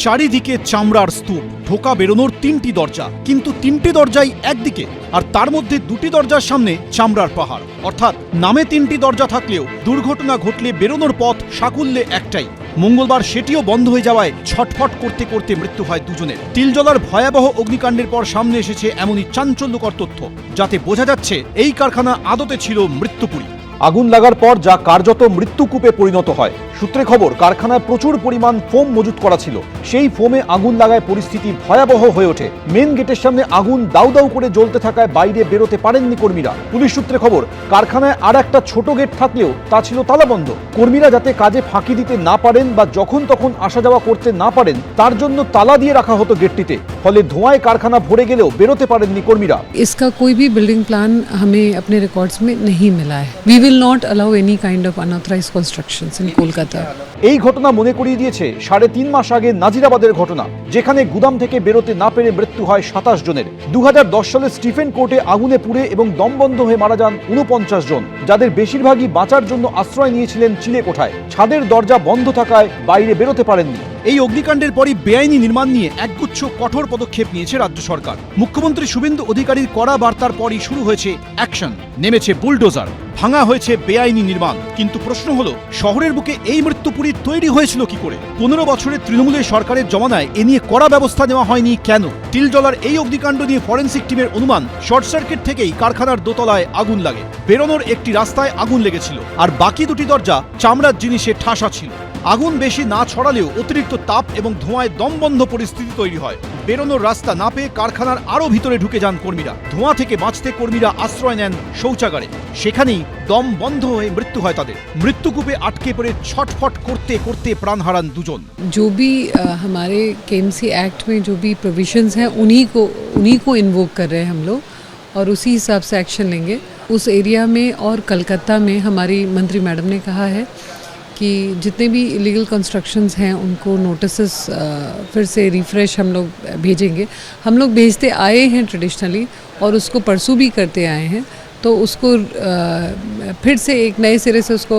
চারিদিকে চামড়ার স্তূপ, ঢোকা বেরোনোর 3টি দরজা, কিন্তু 3টি দরজাই একদিকে, আর তার মধ্যে 2টি দরজার সামনে চামড়ার পাহাড়। অর্থাৎ নামে 3টি দরজা থাকলেও দুর্ঘটনা ঘটলে বেরোনোর পথ সাকুল্যে একটাই। মঙ্গলবার সেটিও বন্ধ হয়ে যাওয়ায় ছটফট করতে করতে মৃত্যু হয় দুজনের। তিলজলার ভয়াবহ অগ্নিকাণ্ডের পর সামনে এসেছে এমনই চাঞ্চল্যকর তথ্য, যাতে বোঝা যাচ্ছে এই কারখানা আদতে ছিল মৃত্যুপুরী। আগুন লাগার পর যা কার্যত মৃত্যুকূপে পরিণত হয়। সূত্রে খবর, কারখানায় প্রচুর পরিমাণ ফোম মজুত করা ছিল। সেই ফোমে আগুন লাগায় পরিস্থিতি ভয়াবহ হয়ে ওঠে। মেন গেটের সামনে আগুন দাউ দাউ করে জ্বলতে থাকায় বাইরে বেরোতে পারেননি কর্মীরা। পুলিশ সূত্রে খবর, কারখানায় আর একটা ছোট গেট থাকলেও তা ছিল তালাবন্ধ। কর্মীরা যাতে কাজে ফাঁকি দিতে না পারেন বা যখন তখন আসা যাওয়া করতে না পারেন, তার জন্য তালা দিয়ে রাখা হতো গেটটিতে। ফলে ধোঁয়ায় কারখানা ভরে গেলেও বেরোতে পারেননি কর্মীরা। इसका कोई भी बिल्डिंग प्लान हमें अपने रिकॉर्ड्स में नहीं मिला है। We will not allow any kind of unauthorised constructions in Kolkata. এই ঘটনা মনে করিয়ে দিয়েছে 3.5 মাস আগে নাজিরাবাদের ঘটনা, যেখানে গুদাম থেকে বেরোতে না পেরে মৃত্যু হয় 27 জনের। 2010 সালে স্টিফেন কোর্টে আগুনে পুড়ে এবং দমবন্ধ হয়ে মারা যান 49 জন, যাদের বেশিরভাগই বাঁচার জন্য আশ্রয় নিয়েছিলেন চিলেকোঠায়। ছাদের দরজা বন্ধ থাকায় বাইরে বেরোতে পারেননি। এই অগ্নিকাণ্ডের পরই বেআইনি নির্মাণ নিয়ে একগুচ্ছ কঠোর পদক্ষেপ নিয়েছে রাজ্য সরকার। মুখ্যমন্ত্রী শুভেন্দু অধিকারীর কড়া বার্তার পরই শুরু হয়েছে অ্যাকশন, নেমেছে বুলডোজার, ভাঙা হয়েছে বেআইনি নির্মাণ। কিন্তু প্রশ্ন হলো, শহরের বুকে এই মৃত্যুপুরী তৈরি হয়েছিল কি করে? 15 বছরের তৃণমূলের সরকারের জমানায় এ নিয়ে কড়া ব্যবস্থা নেওয়া হয়নি কেন? তিলজলার এই অগ্নিকাণ্ড নিয়ে ফরেনসিক টিমের অনুমান, শর্ট সার্কিট থেকেই কারখানার দোতলায় আগুন লাগে। বেরোনোর একটি রাস্তায় আগুন লেগেছিল, আর বাকি 2টি দরজা চামড়ার জিনিসে ঠাসা ছিল। আগুন বেশি না ছড়ালেও অতিরিক্ত তাপ এবং ধোঁয়ায় দমবন্ধ পরিস্থিতি তৈরি হয়। বেরোনোর রাস্তা না পেয়ে কারখানার আরও ভিতরে ঢুকে যান কর্মীরা। ধোঁয়া থেকে বাঁচতে কর্মীরা আশ্রয় নেন শৌচাগারে। সেখানেই দম বন্ধ হয়ে মৃত্যু হয় তাদের। মৃত্যুকূপে আটকে পড়ে ছটফট করতে করতে প্রাণ হারান দুজন। जो भी हमारे केएमसी एक्ट में जो भी प्रोविजंस हैं उन्हीं को इन्वोक कर रहे हैं हम लोग, और उसी हिसाब से एक्शन लेंगे। उस एरिया में और कलकत्ता में हमारी मंत्री मैडम ने कहा है कि जितने भी इलीगल कंस्ट्रक्शंस हैं उनको नोटिसेस फिर से रिफ्रेश हम लोग भेजेंगे। हम लोग भेजते आए हैं ट्रेडिशनली, और उसको परसू भी करते आए हैं, तो उसको फिर से एक नए सिरे से उसको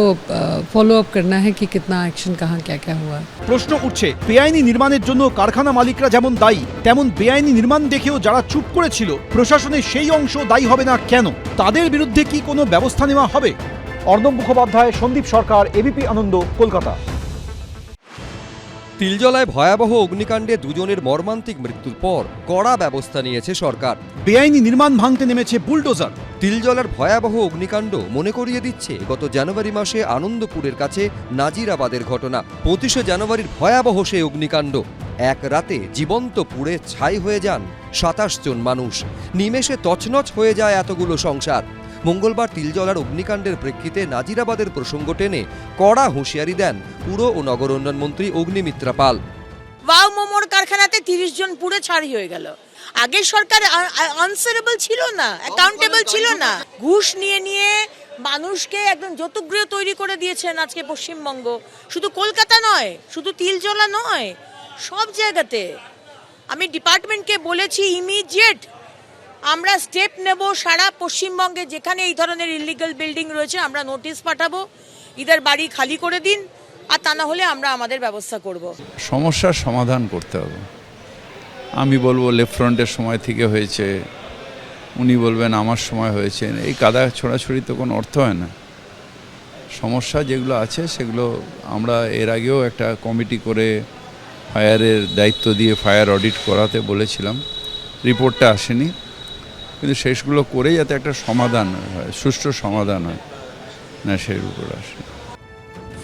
फॉलो अप करना है कि कितना एक्शन कहाँ क्या क्या हुआ। প্রশ্ন উঠছে, বেআইনি নির্মাণের জন্য কারখানা মালিকরা যেমন দায়ী, তেমন বেআইনি নির্মাণ দেখেও যারা চুপ করেছিল প্রশাসনের সেই অংশ দায়ী হবে না কেন? তাদের বিরুদ্ধে কি কোনো ব্যবস্থা নেওয়া হবে? অর্ণব মুখোপাধ্যায়, সন্দীপ সরকার, এবিপি আনন্দ, কলকাতা। তিলজলায় ভয়াবহ অগ্নিকাণ্ডে দুজনের মর্মান্তিক মৃত্যুর পর কড়া ব্যবস্থা নিয়েছে সরকার। বেআইনি নির্মাণ ভাঙতে নেমেছে বুলডোজার। তিলজলার ভয়াবহ অগ্নিকাণ্ড মনে করিয়ে দিচ্ছে গত জানুয়ারি মাসে আনন্দপুরের কাছে নাজিরাবাদের ঘটনা। 25শে জানুয়ারির ভয়াবহ সেই অগ্নিকাণ্ড। এক রাতে জীবন্ত পুড়ে ছাই হয়ে যান 27 জন মানুষ। নিমেষে তছনছ হয়ে যায় এতগুলো সংসার। মঙ্গলবার তিলজলার অগ্নিকাণ্ডের প্রেক্ষিতে নাজিরাবাদের প্রসঙ্গ টেনে কড়া হুঁশিয়ারি দেন পুর ও নগর উন্নয়ন মন্ত্রী অগ্নিমিত্রা পাল। ওয়াও মোমোর কারখানাতে 30 জন পুড়ে ছাই হয়ে গেল। আগের সরকার আনসারেবল ছিল না, অ্যাকাউন্টেবল ছিল না। ঘুষ নিয়ে নিয়ে মানুষকে একদম যৌতুকগৃহ তৈরি করে দিয়েছেন আজকে পশ্চিমবঙ্গ। শুধু কলকাতা নয়, শুধু তিলজলা নয়, সব জায়গাতে। আমি ডিপার্টমেন্টকে বলেছি ইমিডিয়েট আমরা স্টেপ নেব। সারা পশ্চিমবঙ্গে যেখানে এই ধরনের ইলিগাল বিল্ডিং রয়েছে আমরা নোটিশ পাঠাবো, ইদার বাড়ি খালি করে দিন, আর তা না হলে আমরা আমাদের ব্যবস্থা করব। সমস্যার সমাধান করতে হবে। আমি বলবো লেফট ফ্রন্টের সময় থেকে হয়েছে, উনি বলবেন আমার সময় হয়েছে। এই কাদা ছোড়াছুড়ি তো কোনো অর্থ হয় না। সমস্যা যেগুলো আছে সেগুলো আমরা এর আগেও একটা কমিটি করে ফায়ারের দায়িত্ব দিয়ে ফায়ার অডিট করাতে বলেছিলাম, রিপোর্টটা আসেনি, কিন্তু শেষগুলো করে যাতে একটা সমাধান হয়, সুষ্ঠু সমাধান হয়, না সেই উপর আসে।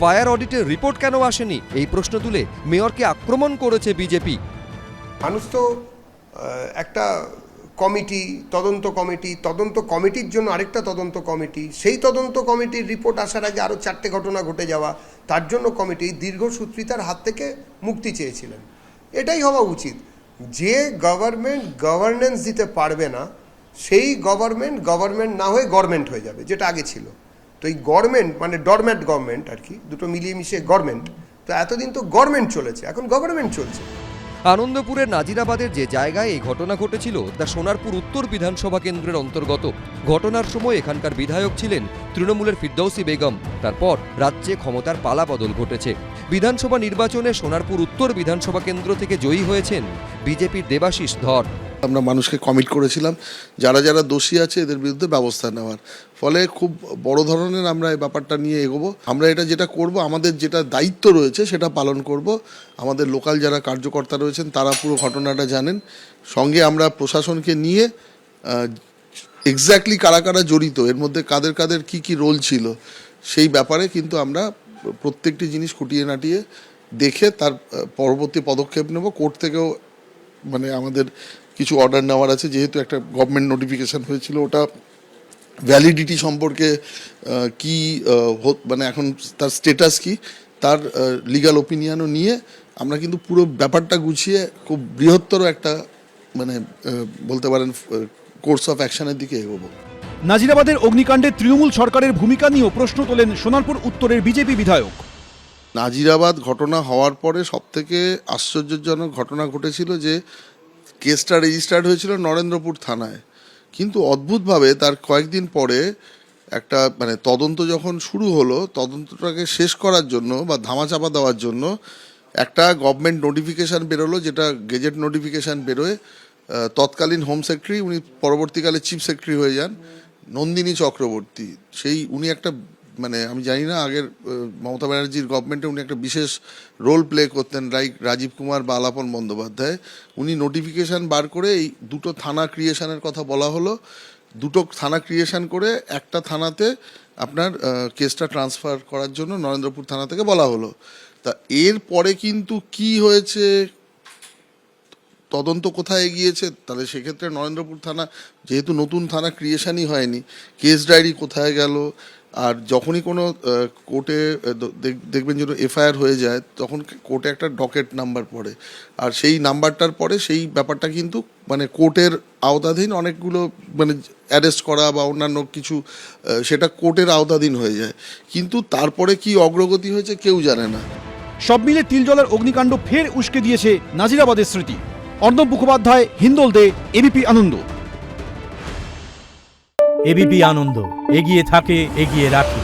ফায়ার অডিটের রিপোর্ট কেন আসেনি এই প্রশ্ন তুলে মেয়রকে আক্রমণ করেছে বিজেপি। মানুষ তো একটা কমিটি, তদন্ত কমিটির জন্য আরেকটা তদন্ত কমিটি, সেই তদন্ত কমিটির রিপোর্ট আসার আগে আরও 4টে ঘটনা ঘটে যাওয়া, তার জন্য কমিটি দীর্ঘসূত্রিতার হাত থেকে মুক্তি চেয়েছিলেন। এটাই হওয়া উচিত। যে গভর্নমেন্ট গভর্নেন্স দিতে পারবে না, সেই গভর্নমেন্ট না হয়ে গভর্নমেন্ট হয়ে যাবে, যেটা আগে ছিল। তো এই গভর্নমেন্ট মানে ডরম্যাট গভর্নমেন্ট আর কি, দুটো মিলিয়ে মিশিয়ে গভর্নমেন্ট। তো এতদিন তো গভর্নমেন্ট চলেছে, এখন গভর্নমেন্ট চলছে। আনন্দপুরের নাজিরাবাদের যে জায়গায় এই ঘটনা ঘটেছিল তা সোনারপুর উত্তর বিধানসভা কেন্দ্রের অন্তর্গত। ঘটনার সময় এখানকার বিধায়ক ছিলেন তৃণমূলের ফিরদৌসী বেগম। তারপর রাজ্যে ক্ষমতার পালাবদল ঘটেছে। বিধানসভা নির্বাচনে সোনারপুর উত্তর বিধানসভা কেন্দ্র থেকে জয়ী হয়েছেন বিজেপির দেবাশিস ধর। আমরা মানুষকে কমিট করেছিলাম যারা যারা দোষী আছে এদের বিরুদ্ধে ব্যবস্থা নেওয়ার, ফলে খুব বড় ধরনের আমরা এই ব্যাপারটা নিয়ে এগোবো। আমরা এটা যেটা করব, আমাদের যেটা দায়িত্ব রয়েছে সেটা পালন করব। আমাদের লোকাল যারা কার্যকর্তা রয়েছেন তারা পুরো ঘটনাটা জানেন। সঙ্গে আমরা প্রশাসনকে নিয়ে এক্স্যাক্টলি কারা কারা জড়িত, এর মধ্যে কাদের কাদের কি কি রোল ছিল সেই ব্যাপারে কিন্তু আমরা প্রত্যেকটি জিনিস খুঁটিয়ে নাটিয়ে দেখে তার পরবর্তী পদক্ষেপ নেব। কোর্ট থেকেও মানে আমাদের কিছু অর্ডার নেওয়ার আছে, যেহেতু একটা গভর্নমেন্ট নোটিফিকেশন হয়েছিল, ওটা ভ্যালিডিটি সম্পর্কে কি মানে এখন তার স্টেটাস কি তার লিগ্যাল ওপিনিয়নও নিয়ে আমরা কিন্তু পুরো ব্যাপারটা গুছিয়ে খুব বৃহত্তর একটা মানে বলতে পারেন কোর্স অফ অ্যাকশনের দিকে এগোবো। নাজিরাবাদের অগ্নিকাণ্ডে তৃণমূল সরকারের ভূমিকা নিয়েও প্রশ্ন তোলেন সোনারপুর উত্তরের বিজেপি বিধায়ক। নাজিরাবাদ ঘটনা হওয়ার পরে সবথেকে আশ্চর্যজনক ঘটনা ঘটেছিল যে কেসটা রেজিস্টার্ড হয়েছিল নরেন্দ্রপুর থানায়, কিন্তু অদ্ভুতভাবে তার কয়েকদিন পরে একটা মানে তদন্ত যখন শুরু হলো, তদন্তটাকে শেষ করার জন্য বা ধামাচাপা দেওয়ার জন্য একটা গভর্নমেন্ট নোটিফিকেশান বেরোলো, যেটা গেজেট নোটিফিকেশান বেরোয়। তৎকালীন হোম সেক্রেটারি, উনি পরবর্তীকালে চিফ সেক্রেটারি হয়ে যান, নন্দিনী চক্রবর্তী। উনি একটা মানে আমি জানি না আগের মমতা ব্যানার্জির গভর্নমেন্টে উনি একটা বিশেষ রোল প্লে করতেন, লাইক রাজীব কুমার বা আলাপন বন্দ্যোপাধ্যায়। উনি নোটিফিকেশান বার করে এই দুটো থানা ক্রিয়েশনের কথা বলা হলো। দুটো থানা ক্রিয়েশন করে একটা থানাতে আপনার কেসটা ট্রান্সফার করার জন্য নরেন্দ্রপুর থানা থেকে বলা হলো। তা এর পরে কিন্তু কি হয়েছে, তদন্ত কোথায় এগিয়েছে, তাহলে সেক্ষেত্রে নরেন্দ্রপুর থানা যেহেতু নতুন থানা ক্রিয়েশনই হয়নি, কেস ডায়েরি কোথায় গেল? আর যখনই কোনো কোর্টে দেখবেন যেন এফআইআর হয়ে যায়, তখন কোর্টে একটা ডকেট নাম্বার পড়ে, আর সেই নাম্বারটার পরে সেই ব্যাপারটা কিন্তু মানে কোর্টের আওতাধীন অনেকগুলো মানে অ্যারেস্ট করা বা অন্যান্য কিছু সেটা কোর্টের আওতাধীন হয়ে যায়। কিন্তু তারপরে কি অগ্রগতি হয়েছে কেউ জানে না। সব মিলে তিলজলার অগ্নিকাণ্ড ফের উস্কে দিয়েছে নাজিরাবাদের স্মৃতি। অর্ণব মুখোপাধ্যায়, হিন্দোল দে, এবিপি আনন্দ। এবিপি আনন্দ, এগিয়ে থাকে, এগিয়ে রাখে।